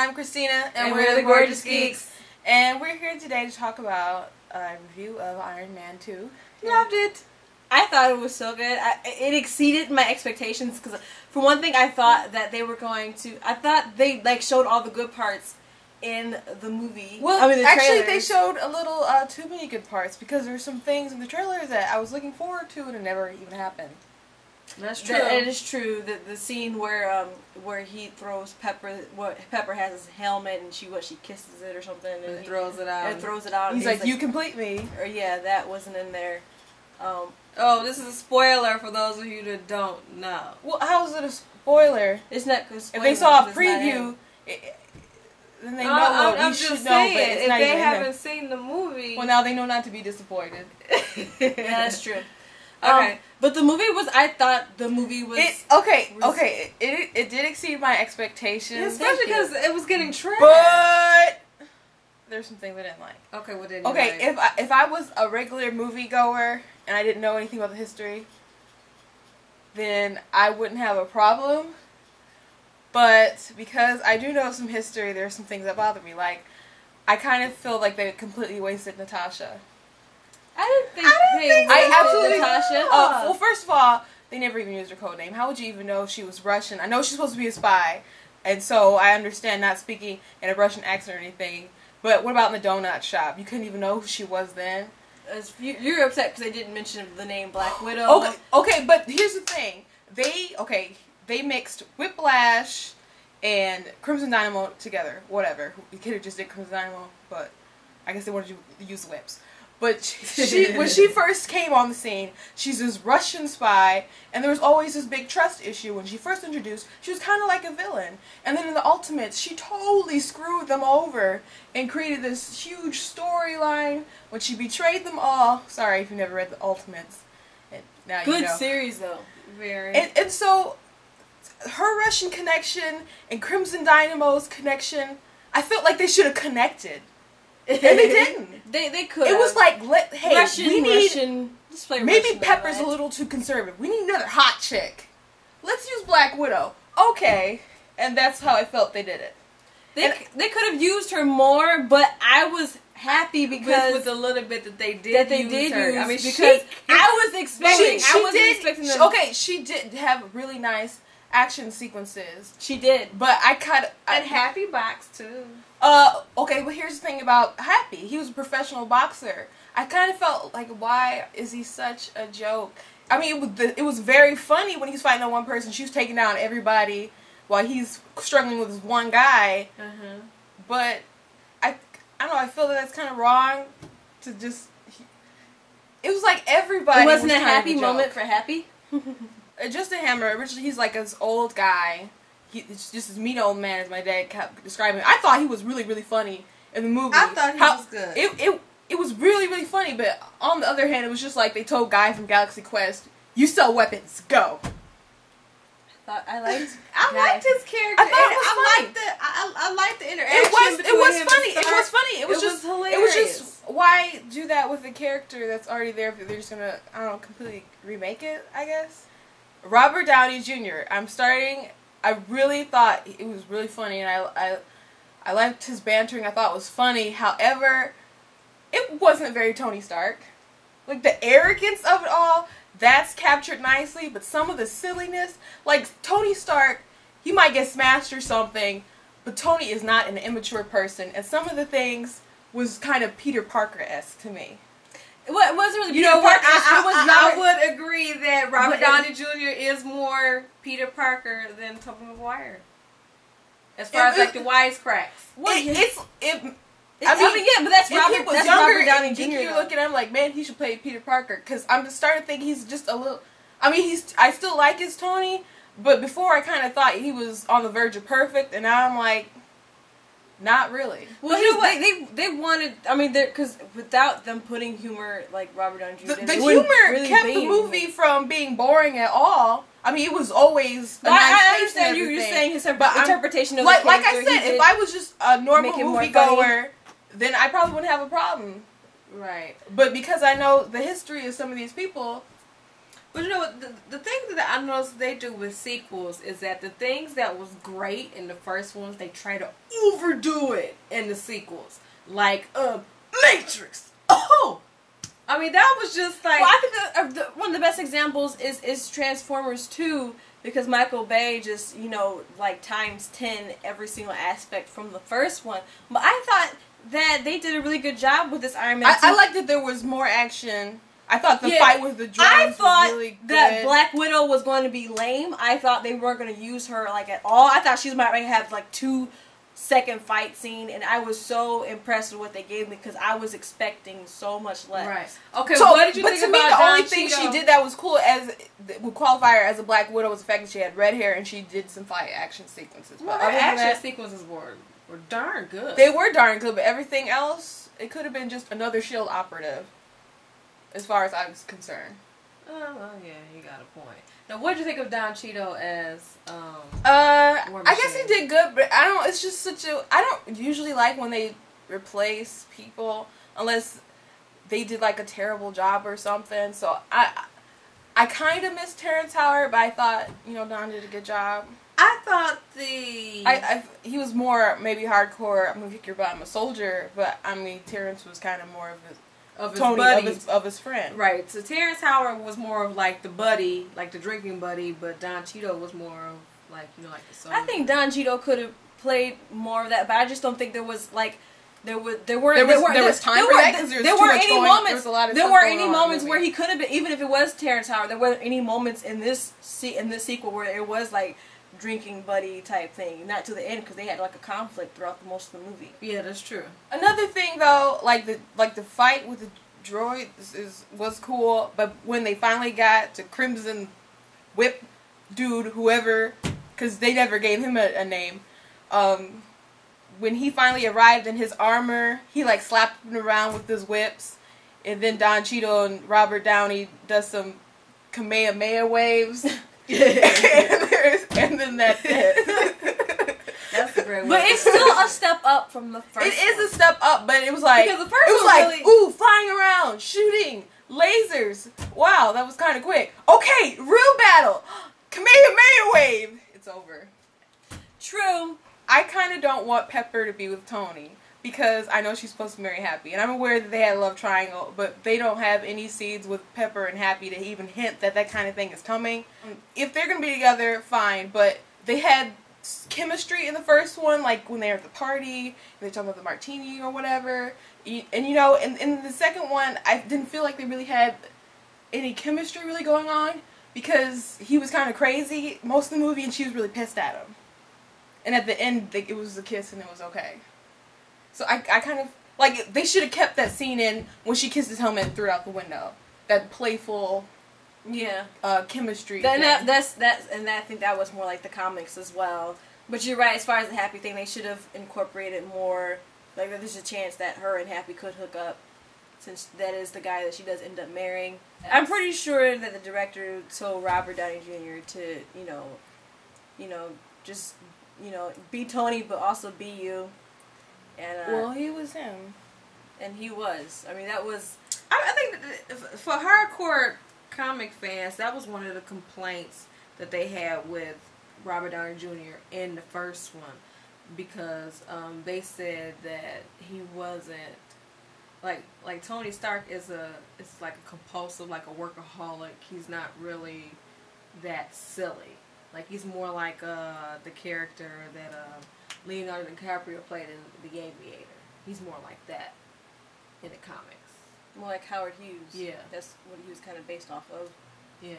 I'm Christina, and we're the Gorgeous Geeks. And we're here today to talk about a review of Iron Man 2. Loved it. I thought it was so good. It exceeded my expectations because, for one thing, I thought that they were going to. I thought they showed all the good parts in the movie. Well, actually, they showed a little too many good parts because there's some things in the trailer that I was looking forward to and it never even happened. That's true. It is true. The scene where he throws Pepper, Pepper has his helmet and she kisses it or something and he throws it out. And throws it out. He's like, "You complete me." Or yeah, that wasn't in there. Oh, this is a spoiler for those of you that don't know. Well, how is it a spoiler? It's not a spoiler. If they saw a preview, then they know what we should know. But it's if not they even haven't seen the movie, well, now they know not to be disappointed. Yeah, that's true. Okay, but the movie was. I thought the movie was. It did exceed my expectations, especially because it was getting trashed. But there's some things I didn't like. Okay, what didn't you like? If I was a regular moviegoer and I didn't know anything about the history, then I wouldn't have a problem. But because I do know some history, there are some things that bother me. Like, I kind of feel like they completely wasted Natasha. I didn't think I absolutely Natasha. Well, first of all, they never even used her code name. How would you even know she was Russian? I know she's supposed to be a spy, and so I understand not speaking in a Russian accent or anything. But what about in the donut shop? You couldn't even know who she was then? You're upset because they didn't mention the name Black Widow. Okay, but here's the thing. They mixed Whiplash and Crimson Dynamo together. Whatever. You could have just did Crimson Dynamo, but I guess they wanted you to use the whips. But when she first came on the scene, she's this Russian spy, and there was always this big trust issue. When she first introduced, she was kind of like a villain. And then in the Ultimates, she totally screwed them over and created this huge storyline when she betrayed them all. Sorry if you never read the Ultimates. And now Good you know. Series, though. Very. And so, her Russian connection and Crimson Dynamo's connection, I felt like they should have connected. And they didn't. They could. It was like, hey, Russian. Maybe Pepper's a little too conservative. We need another hot chick. Let's use Black Widow. Okay, and that's how I felt they did it. They could have used her more, but I was happy because with the little bit that they did use her. I mean, because I was expecting them. Okay, she did have really nice action sequences. She did, but I kind of and Happy Box too. Okay, but here's the thing about Happy. He was a professional boxer. I kind of felt like, why is he such a joke? I mean, it was very funny when he's fighting that one person. She was taking down everybody while he's struggling with this one guy. But I don't know. I feel that's kind of wrong to just. It was like everybody. It wasn't a happy moment for Happy. Justin Hammer. Originally, he's like this old guy. It's just this mean old man, as my dad kept describing him. I thought he was really, really funny in the movie. I thought he was good. It was really, really funny, but on the other hand, it was just like they told Guy from Galaxy Quest, "You sell weapons, go." I liked his character. I liked the interaction. It was funny. It was just hilarious. It was just, why do that with a character that's already there if they're just gonna, I don't know, completely remake it, I guess. Robert Downey Jr. I really thought it was really funny, and I liked his bantering. I thought it was funny. However, it wasn't very Tony Stark. Like, the arrogance of it all, that's captured nicely, but some of the silliness, like Tony Stark, he might get smashed or something, but Tony is not an immature person, and some of the things was kind of Peter Parker-esque to me. It wasn't really. You know what? I would agree that Robert Downey Jr. is more Peter Parker than Tobey Maguire. As far as like the wisecracks. But that's Robert Downey Jr. You look at him like, man, he should play Peter Parker, because I'm just starting to think he's just a little. I mean, I still like his Tony, but before I kind of thought he was on the verge of perfect, and now I'm like, not really. Well, you know what? They wanted. I mean, because without them putting humor like Robert Downey Jr. The humor really kept the movie from being boring at all. I mean, it was always. I understand you're saying his interpretation of the character. Like I said, if I was just a normal moviegoer, then I probably wouldn't have a problem. Right. But because I know the history of some of these people, But you know what? The thing that I noticed they do with sequels is that the things that was great in the first ones, they try to overdo it in the sequels. Like, Matrix. Oh! I mean, that was just like... Well, I think one of the best examples is Transformers 2, because Michael Bay just, you know, like times 10 every single aspect from the first one. But I thought that they did a really good job with this Iron Man 2. I liked that there was more action. I thought the fight with the drones was really good. That Black Widow was going to be lame. I thought they weren't going to use her like at all. I thought she might have like 2-second fight scene, and I was so impressed with what they gave me because I was expecting so much less. Right. Okay. So, what did you think about the only Don thing Cheadle? she did that was cool would qualify her as a Black Widow was the fact that she had red hair and she did some fight action sequences. Well, her action sequences were darn good. They were darn good, but everything else, it could have been just another S.H.I.E.L.D. operative, as far as I was concerned. Oh, well, yeah, you got a point. Now, what did you think of Don Cheadle as, I guess he did good, but I don't, it's just I don't usually like when they replace people, unless they did, like, a terrible job or something, so I kind of miss Terrence Howard, but I thought, you know, Don did a good job. I thought he was more, maybe hardcore, I'm gonna kick your butt, I'm a soldier, but, I mean, Terrence was kind of more of his friend. Right. So Terrence Howard was more of like the buddy, like the drinking buddy, but Don Cheadle was more of like, you know, like the soldier. I think Don Cheadle could have played more of that, but I just don't think there was like there was time for that because there weren't any moments. There weren't any moments where he could have been, even if it was Terrence Howard. There weren't any moments in this sequel where it was like drinking buddy type thing, not to the end because they had like a conflict throughout most of the movie. Yeah, that's true. Another thing though, like the fight with the droid was cool, but when they finally got to Crimson Whip dude, whoever, because they never gave him a name, when he finally arrived in his armor, he like slapped him around with his whips, and then Don Cheadle and Robert Downey does some Kamehameha waves. and then that's it. That's a great one. But it's still a step up from the first. It is a step up, but it was like because the first it was like really... ooh, flying around, shooting, lasers. Wow, that was kind of quick. Okay, real battle. Kamehameha wave. It's over. True. I kind of don't want Pepper to be with Tony. Because I know she's supposed to marry Happy. And I'm aware that they had a love triangle, but they don't have any seeds with Pepper and Happy to even hint that that kind of thing is coming. If they're going to be together, fine. But they had chemistry in the first one, like when they were at the party, and they're talking about the martini or whatever. And you know, in the second one, I didn't feel like they really had any chemistry really going on. Because he was kind of crazy most of the movie and she was really pissed at him. And at the end, it was a kiss and it was okay. So I kind of, like, they should have kept that scene in when she kissed his helmet and threw it out the window. That playful, chemistry. And I think that was more like the comics as well. But you're right, as far as the Happy thing, they should have incorporated more, like, there's a chance that her and Happy could hook up, since that is the guy that she does end up marrying. I'm pretty sure that the director told Robert Downey Jr. to, just, be Tony, but also be you. And, well, he was him. And he was. I mean, that was... I think that for hardcore comic fans, that was one of the complaints that they had with Robert Downey Jr. in the first one. Because they said that he wasn't... Like Tony Stark is like a compulsive, like a workaholic. He's not really that silly. Like, he's more like the character that... Leonardo DiCaprio played in The Aviator. He's more like that in the comics. More like Howard Hughes. Yeah. That's what he was kind of based off of. Yeah.